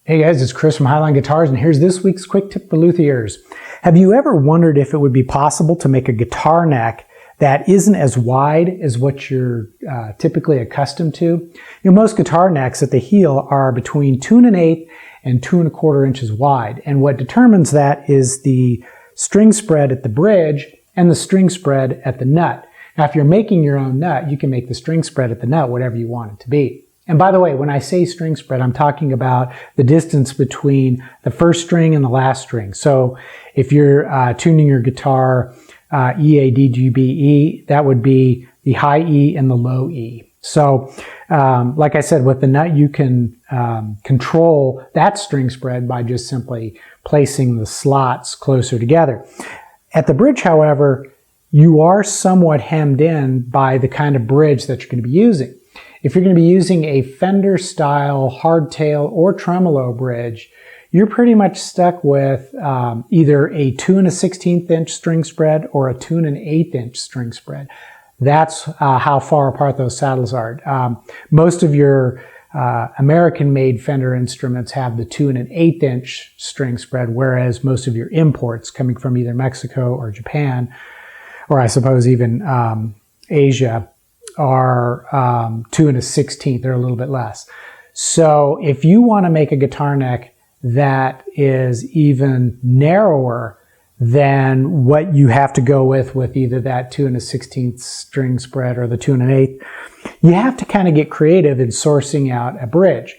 Hey guys, it's Chris from Highline Guitars, and here's this week's quick tip for luthiers. Have you ever wondered if it would be possible to make a guitar neck that isn't as wide as what you're typically accustomed to? You know, most guitar necks at the heel are between 2 1/8 and 2 1/4 inches wide, and what determines that is the string spread at the bridge and the string spread at the nut. Now, if you're making your own nut, you can make the string spread at the nut whatever you want it to be. And by the way, when I say string spread, I'm talking about the distance between the first string and the last string. So if you're tuning your guitar E, A, D, G, B, E, that would be the high E and the low E. So like I said, with the nut, you can control that string spread by just simply placing the slots closer together. At the bridge, however, you are somewhat hemmed in by the kind of bridge that you're going to be using. If you're going to be using a Fender style hardtail or tremolo bridge, you're pretty much stuck with either a 2 1/16 inch string spread or a 2 1/8 inch string spread. That's how far apart those saddles are. Most of your American-made Fender instruments have the 2 1/8 inch string spread, whereas most of your imports coming from either Mexico or Japan, or I suppose even Asia, are 2 1/16. They're a little bit less. So if you want to make a guitar neck that is even narrower than what you have to go with either that 2 1/16 string spread or the 2 1/8, you have to kind of get creative in sourcing out a bridge.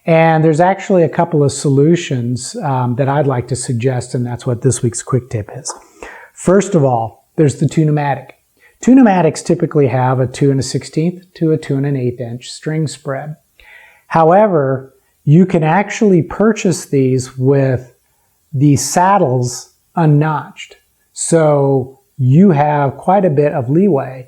And there's actually a couple of solutions that I'd like to suggest, and that's what this week's quick tip is. First of all, there's the tune-o-matic. Tune-o-matics typically have a 2 1/16 to a 2 1/8 inch string spread. However, you can actually purchase these with the saddles unnotched. So you have quite a bit of leeway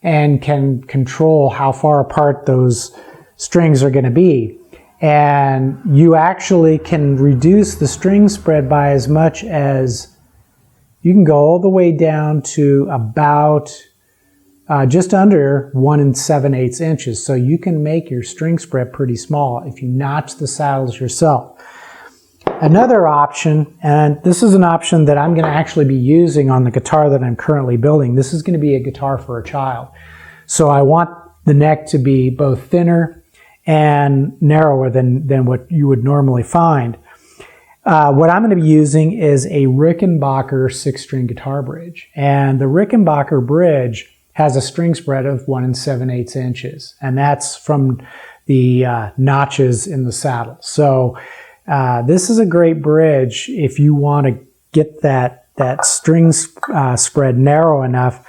and can control how far apart those strings are going to be. And you actually can reduce the string spread by as much as, you can go all the way down to about just under 1 7/8 inches. So you can make your string spread pretty small if you notch the saddles yourself. Another option, and this is an option that I'm going to actually be using on the guitar that I'm currently building. This is going to be a guitar for a child. So I want the neck to be both thinner and narrower than what you would normally find. What I'm going to be using is a Rickenbacker 6-string guitar bridge. And the Rickenbacker bridge has a string spread of 1 7/8 inches. And that's from the notches in the saddle. So this is a great bridge if you want to get that string spread narrow enough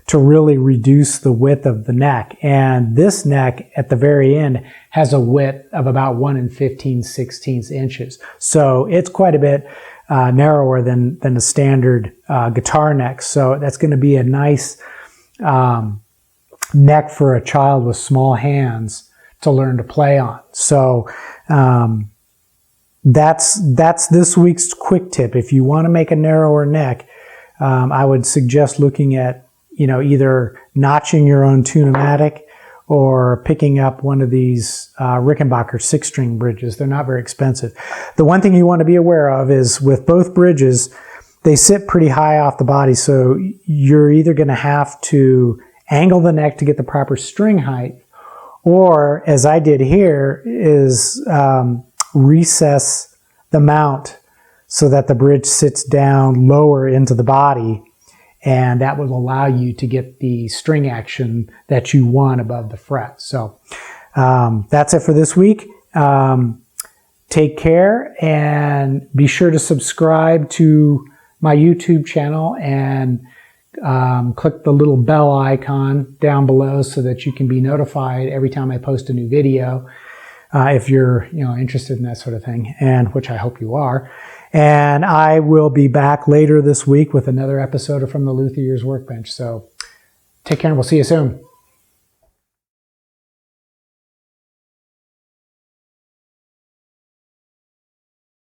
to really reduce the width of the neck. And this neck at the very end has a width of about 1 15/16 inches. So it's quite a bit narrower than a standard guitar neck. So that's going to be a nice neck for a child with small hands to learn to play on. So that's this week's quick tip. If you want to make a narrower neck, I would suggest looking at, either notching your own tune-o-matic or picking up one of these Rickenbacker 6-string bridges. They're not very expensive. The one thing you want to be aware of is with both bridges, they sit pretty high off the body, so you're either going to have to angle the neck to get the proper string height, or, as I did here, is recess the mount so that the bridge sits down lower into the body, and that will allow you to get the string action that you want above the fret. So that's it for this week. Take care, and be sure to subscribe to my YouTube channel and click the little bell icon down below so that you can be notified every time I post a new video, if you're interested in that sort of thing, and which I hope you are. And I will be back later this week with another episode of From the Luthier's Workbench. So take care, and we'll see you soon.